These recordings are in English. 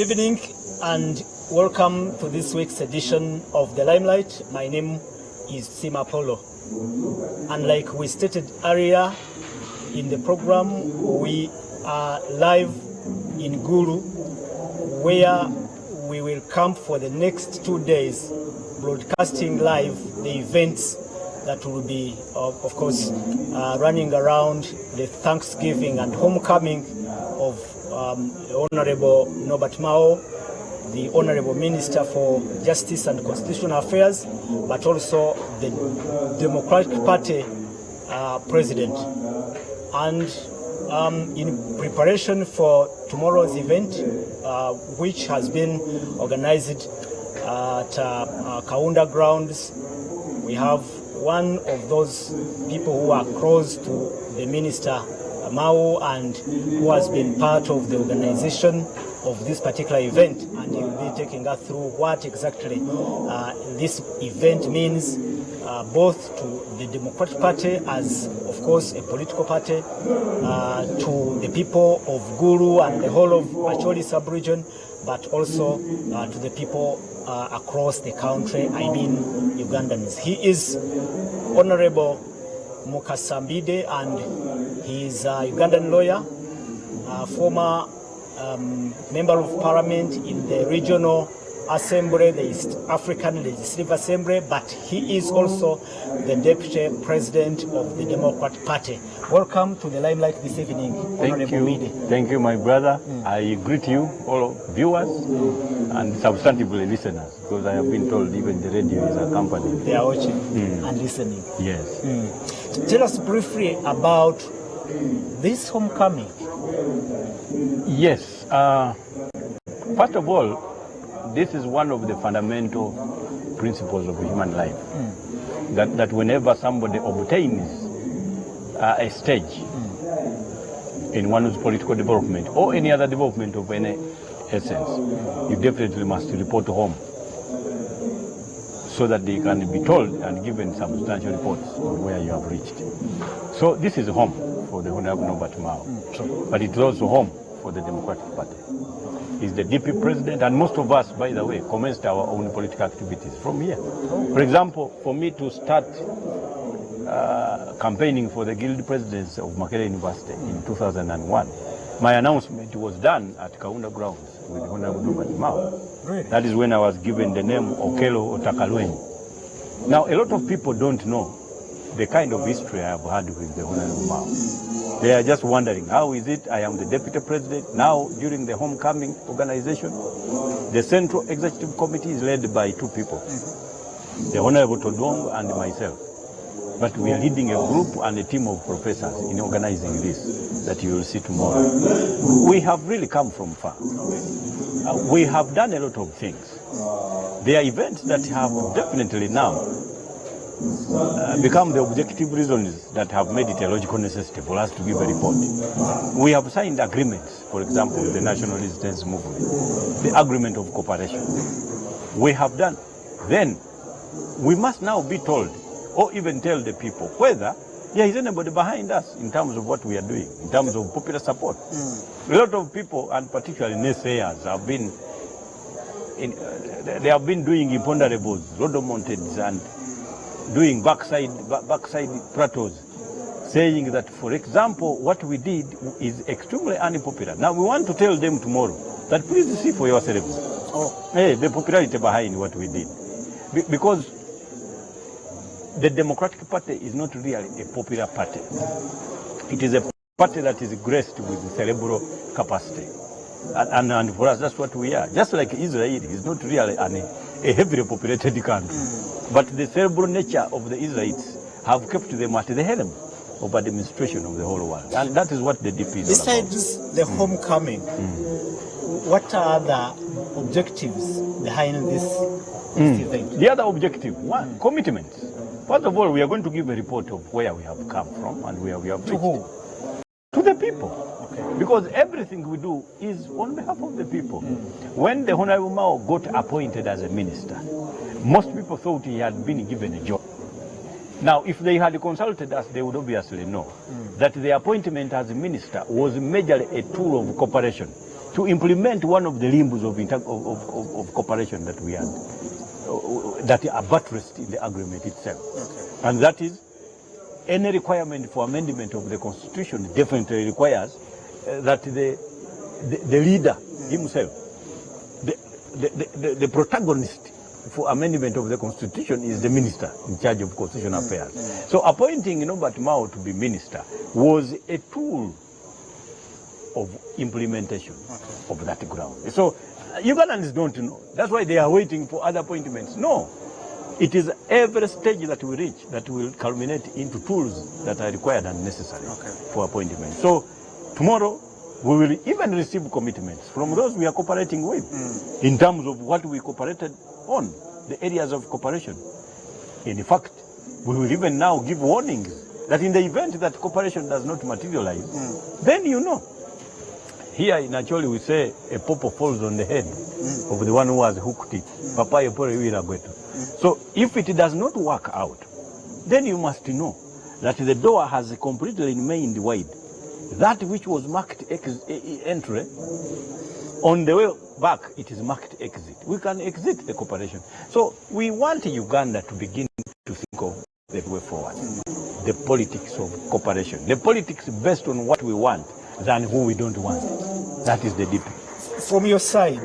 Evening and welcome to this week's edition of the Limelight. My name is Sima Polo. And like we stated earlier in the program, we are live in Gulu, where we will come for the next 2 days broadcasting live the events that will be, of course, running around the Thanksgiving and homecoming of Honorable Norbert Mao, the Honorable Minister for Justice and Constitutional Affairs, but also the Democratic Party President. And in preparation for tomorrow's event, which has been organized at Kaunda grounds, we have one of those people who are close to the Minister Mao and who has been part of the organization of this particular event, and he will be taking us through what exactly this event means, both to the Democratic Party as, of course, a political party, to the people of Gulu and the whole of Acholi sub-region, but also to the people across the country, I mean Ugandans. He is Honorable Mukasambide, and he is a Ugandan lawyer, former member of parliament in the regional assembly, the East African Legislative Assembly, but he is also the deputy president of the Democratic Party. Welcome to the Limelight this evening, Honorable Mide. Thank you, my brother. I greet you, all viewers and substantively listeners, because I have been told even the radio is accompanying. They are watching and listening. Yes. Tell us briefly about this homecoming. Yes. First of all, this is one of the fundamental principles of human life. That whenever somebody obtains a stage in one's political development or any other development of any essence, you definitely must report home so that they can be told and given substantial reports on where you have reached. So this is home for the Honorable Norbert Mao, but it's also home for the Democratic Party. He's the DP president, and most of us, by the way, commenced our own political activities from here. For example, for me to start campaigning for the guild presidency of Makerere University in 2001, my announcement was done at Kaunda grounds with Honorable Norbert Mao. Really? That is when I was given the name Okelo Otakalweni. Now, a lot of people don't know the kind of history I have had with the Honorable Mao. They are just wondering, how is it I am the deputy president? Now, during the homecoming organization, the Central Executive Committee is led by two people, the Honorable Todong and myself. But we are leading a group and a team of professors in organizing this that you will see tomorrow. We have really come from far. We have done a lot of things. There are events that have definitely now become the objective reasons that have made it a logical necessity for us to give a report. We have signed agreements, for example, with the National Resistance Movement, the agreement of cooperation. We have done. Then we must now be told, or even tell the people, whether there is anybody behind us in terms of what we are doing, in terms of popular support. A lot of people, and particularly naysayers, have been they have been doing imponderables, rodomontades, and doing backside plateaus, saying that, for example, what we did is extremely unpopular. Now we want to tell them tomorrow that please see for yourselves the popularity behind what we did. Because the Democratic Party is not really a popular party. It is a party that is graced with cerebral capacity. And for us, that's what we are. Just like Israel is not really a heavily populated country. But the cerebral nature of the Israelites have kept them at the helm of administration of the whole world. And that is what the DP is all about. Besides the homecoming, what are the objectives behind this event? The other objective, one, commitments. First of all, we are going to give a report of where we have come from and where we have reached. To who? To the people. Because everything we do is on behalf of the people. When the Honorable Mao got appointed as a minister, most people thought he had been given a job. Now, if they had consulted us, they would obviously know that the appointment as a minister was majorly a tool of cooperation to implement one of the limbs of cooperation that we had, that are buttressed in the agreement itself. Okay. And that is, any requirement for amendment of the Constitution definitely requires that the leader himself, the protagonist for amendment of the Constitution is the minister in charge of constitutional affairs. So appointing Norbert Mao to be minister was a tool of implementation of that ground. So Ugandans don't know. That's why they are waiting for other appointments. No. It is every stage that we reach that will culminate into tools that are required and necessary for appointment. So tomorrow we will even receive commitments from those we are cooperating with in terms of what we cooperated on, the areas of cooperation. In fact, we will even now give warnings that in the event that cooperation does not materialize, then here in Acholi we say a popo falls on the head of the one who has hooked it. Papa yepore wira gwetu. So if it does not work out, then you must know that the door has completely remained wide. That which was marked entry, on the way back it is marked exit. We can exit the cooperation. So we want Uganda to begin to think of the way forward. The politics of cooperation. The politics based on what we want than who we don't want. That is the deep. From your side,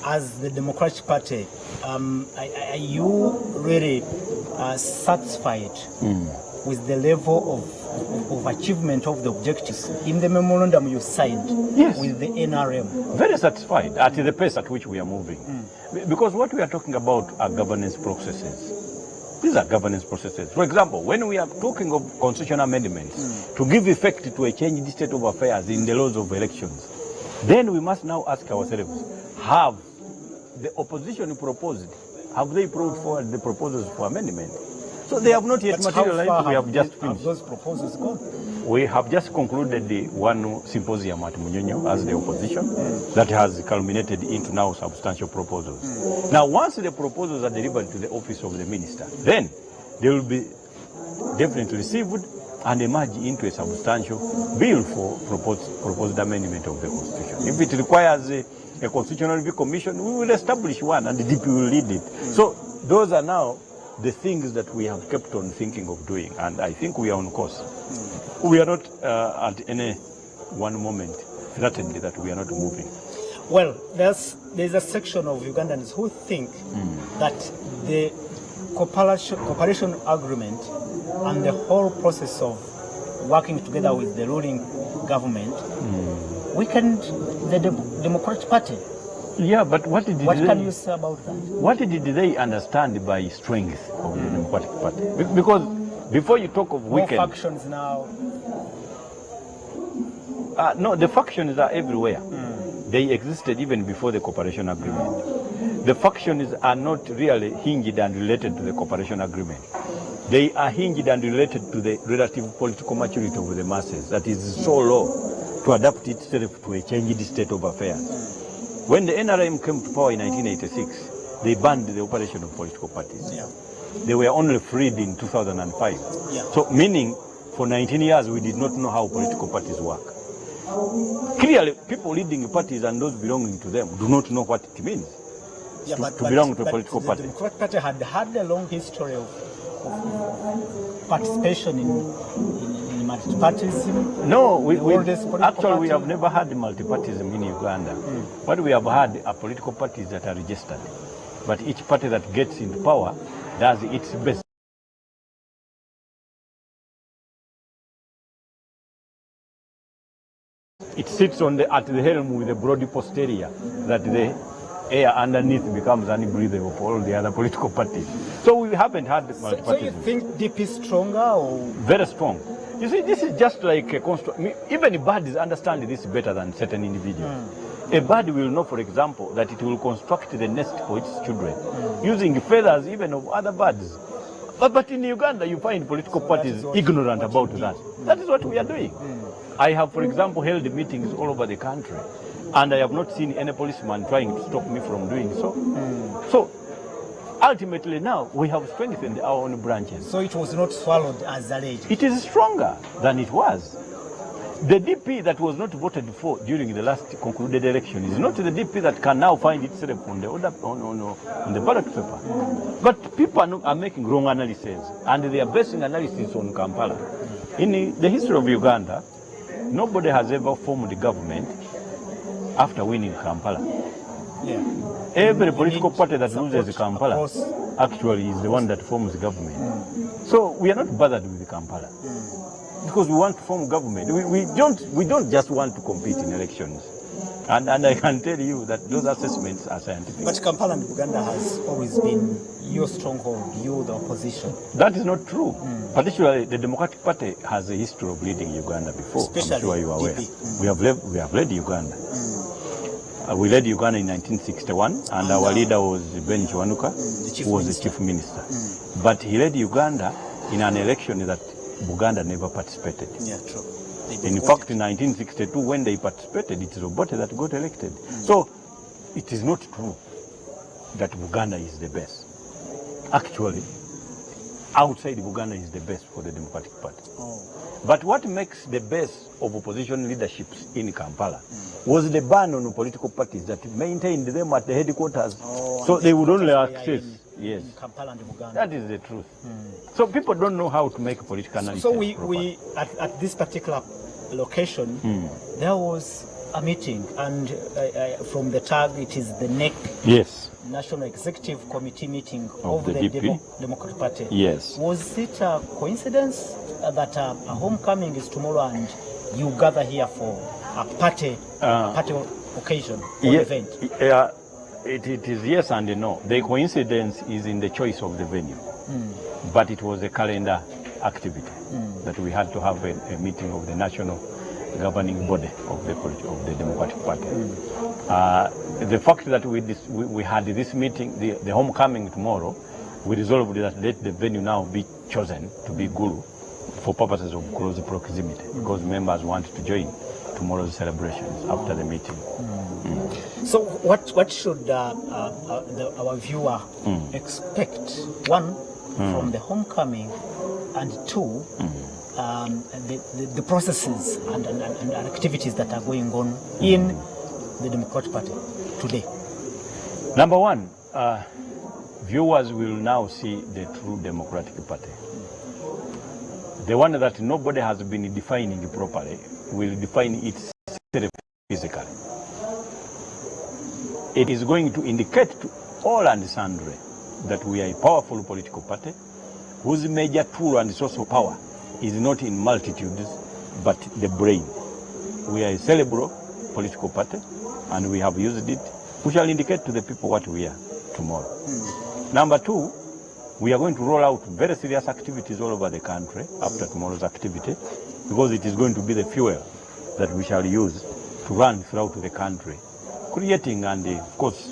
as the Democratic Party, are you really satisfied with the level of achievement of the objectives in the memorandum you signed with the NRM? Very satisfied at the pace at which we are moving. Because what we are talking about are governance processes. These are governance processes. For example, when we are talking of constitutional amendments to give effect to a changed state of affairs in the laws of elections, then we must now ask ourselves, have the opposition proposed, have they brought forward the proposals for amendment? So they have not yet materialized. We have just finished. Have those proposals gone? We have just concluded the one symposium at Munyonyo as the opposition that has culminated into now substantial proposals. Now, once the proposals are delivered to the office of the minister, then they will be definitely received and emerge into a substantial bill for proposed amendment of the Constitution. If it requires a Constitutional Review Commission, we will establish one and the DP will lead it. So those are now the things that we have kept on thinking of doing, and I think we are on course. We are not at any one moment threatened that we are not moving. Well, there's a section of Ugandans who think that the cooperation agreement and the whole process of working together with the ruling government weakened the Democratic Party. Yeah, but what can you say about that? What did they understand by strength of the Democratic Party? Because before you talk of weakened... More factions now. No, the factions are everywhere. They existed even before the cooperation agreement. The factions are not really hinged and related to the cooperation agreement. They are hinged and related to the relative political maturity of the masses that is so low to adapt itself to a changed state of affairs. When the NRM came to power in 1986, they banned the operation of political parties. They were only freed in 2005. So meaning for 19 years we did not know how political parties work. Clearly, people leading parties and those belonging to them do not know what it means to belong to a political party. The Democratic Party had a long history of participation in multipartyism. No, we have never had multipartyism in Uganda. What we have had are political parties that are registered. But each party that gets into power does its best. It sits at the helm with a broad posterior that the air underneath becomes unbreathable for all the other political parties. So we haven't had multipartyism. So you think DP is stronger or? Very strong. You see, this is just like a even birds understand this better than certain individuals. A bird will know, for example, that it will construct the nest for its children using feathers even of other birds. But in Uganda, you find political parties ignorant about that. That is what we are doing. I have, for example, held meetings all over the country, and I have not seen any policeman trying to stop me from doing so. So, ultimately now, we have strengthened our own branches. So it was not swallowed as alleged? It is stronger than it was. The DP that was not voted for during the last concluded election is not the DP that can now find itself on the ballot paper. But people are making wrong analysis, and they are basing analysis on Kampala. In the history of Uganda, nobody has ever formed a government after winning Kampala. Yeah. Every political party that loses Kampala actually is the one that forms the government. So we are not bothered with Kampala. Because we want to form government. We don't just want to compete in elections. And I can tell you that those assessments are scientific. But Kampala and Uganda has always been your stronghold, you, the opposition. That is not true. Particularly, the Democratic Party has a history of leading Uganda before. Especially I'm sure you are aware. DP. We have led Uganda. We led Uganda in 1961, and our leader was Ben Chiwanuka, who was the chief minister. But he led Uganda in an election that Buganda never participated. Yeah, true. In fact, in 1962, when they participated, it is Obote that got elected. So, it is not true that Buganda is the best. Actually, outside Buganda is the best for the Democratic Party. But what makes the best of opposition leaderships in Kampala was the ban on political parties that maintained them at the headquarters. So they would only access. Yes. Kampala and Uganda. That is the truth. So people don't know how to make political analysis. So we at this particular location, there was a meeting, and from the tag, it is the NEC. Yes. National Executive Committee meeting of the Democratic Party. Yes. Was it a coincidence that a homecoming is tomorrow and you gather here for a party occasion or event? Yeah, it is yes and no. The coincidence is in the choice of the venue, but it was a calendar activity that we had to have a meeting of the national governing body of the Democratic Party. The fact that we had this meeting, the homecoming tomorrow, we resolved that let the venue now be chosen to be Gulu for purposes of close proximity, because members want to join tomorrow's celebrations after the meeting. So what should our viewer expect? One, from the homecoming, and two, the processes and activities that are going on in the Democratic Party today? Number one, viewers will now see the true Democratic Party. The one that nobody has been defining properly will define itself physically. It is going to indicate to all and sundry that we are a powerful political party whose major tool and source of power is not in multitudes, but the brain. We are a cerebral political party, and we have used it. We shall indicate to the people what we are tomorrow. Number two, we are going to roll out very serious activities all over the country after tomorrow's activity, because it is going to be the fuel that we shall use to run throughout the country, creating and, of course,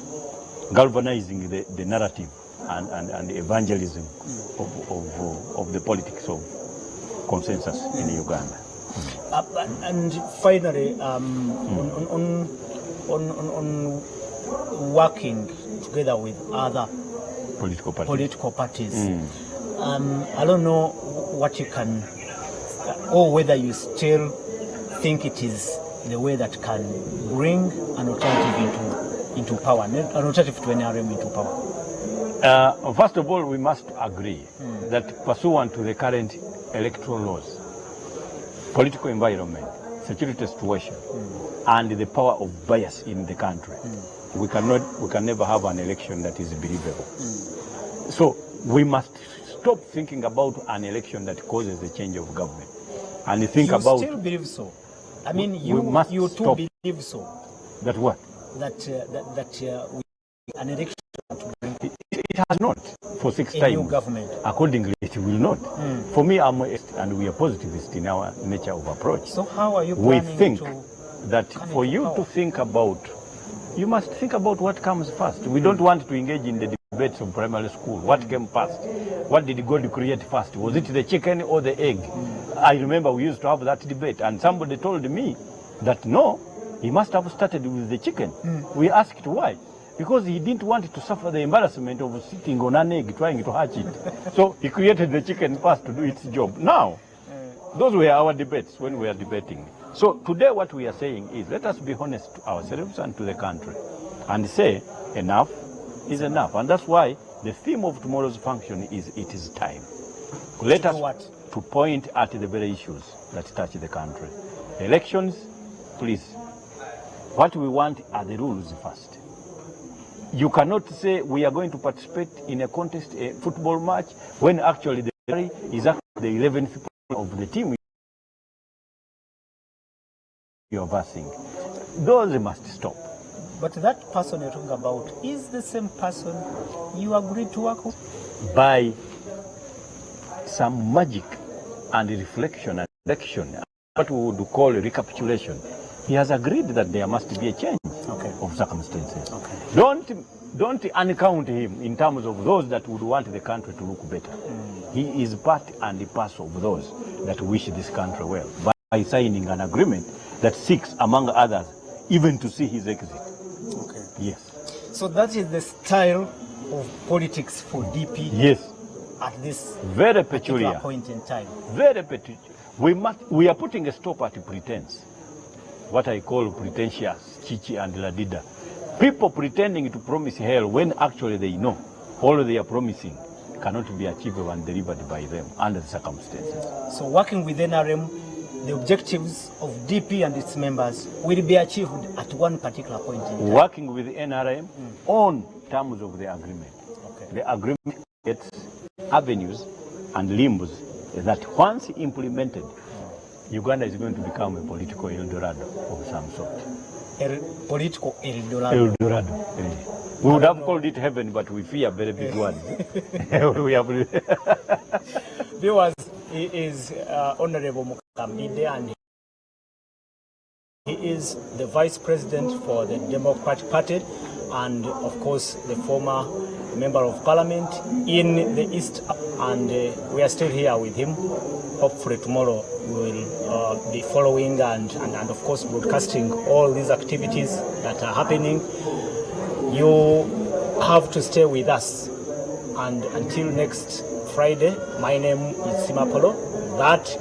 galvanizing the narrative and the evangelism of the politics of consensus in Uganda. And finally, on working together with other political parties, I don't know what you can, or whether you still think it is the way that can bring an alternative into power, an alternative to NRM into power. First of all, we must agree that pursuant to the current electoral laws, political environment, security situation, and the power of bias in the country, we can never have an election that is believable. So we must stop thinking about an election that causes a change of government, and think about. You still believe so? I mean, you too believe so? That what? That an election. It has not for 6 times. New government. Accordingly, it will not. For me, I'm and we are positivist in our nature of approach. So how are you planning we think to that for you to think about, you must think about what comes first. We don't want to engage in the debates of primary school. What came first? What did God create first? Was it the chicken or the egg? I remember we used to have that debate, and somebody told me that no, he must have started with the chicken. We asked why. Because he didn't want to suffer the embarrassment of sitting on an egg trying to hatch it. So he created the chicken first to do its job. Now, those were our debates when we were debating. So today what we are saying is, let us be honest to ourselves and to the country and say enough is enough. And that's why the theme of tomorrow's function is it is time. Let us to point at the very issues that touch the country. Elections, please. What we want are the rules first. You cannot say we are going to participate in a contest, a football match, when actually the is actually the 11th of the team you are versing. Those must stop. But that person you're talking about is the same person you agreed to work with? By some magic and reflection and election, what we would call a recapitulation, he has agreed that there must be a change of circumstances. Don't uncount him in terms of those that would want the country to look better. He is part and parcel of those that wish this country well by signing an agreement that seeks, among others, even to see his exit. Yes. So that is the style of politics for DP. Yes. At this very peculiar point in time. Very peculiar. We are putting a stop at pretense. What I call pretentious, Chichi and Ladida. People pretending to promise hell when actually they know all they are promising cannot be achieved and delivered by them under the circumstances. So working with NRM, the objectives of DP and its members will be achieved at one particular point in time. Working with NRM on terms of the agreement. The agreement gets avenues and limbs that once implemented, Uganda is going to become a political El Dorado of some sort. Political El Dorado. El Dorado. We would have called it heaven, but we fear very big one. Viewers, he is Honorable Mukambide, and he is the Vice President for the Democratic Party and, of course, the former Member of Parliament in the East, and we are still here with him. Hopefully tomorrow we will be following and of course broadcasting all these activities that are happening. You have to stay with us, and until next Friday, my name is Simapolo. That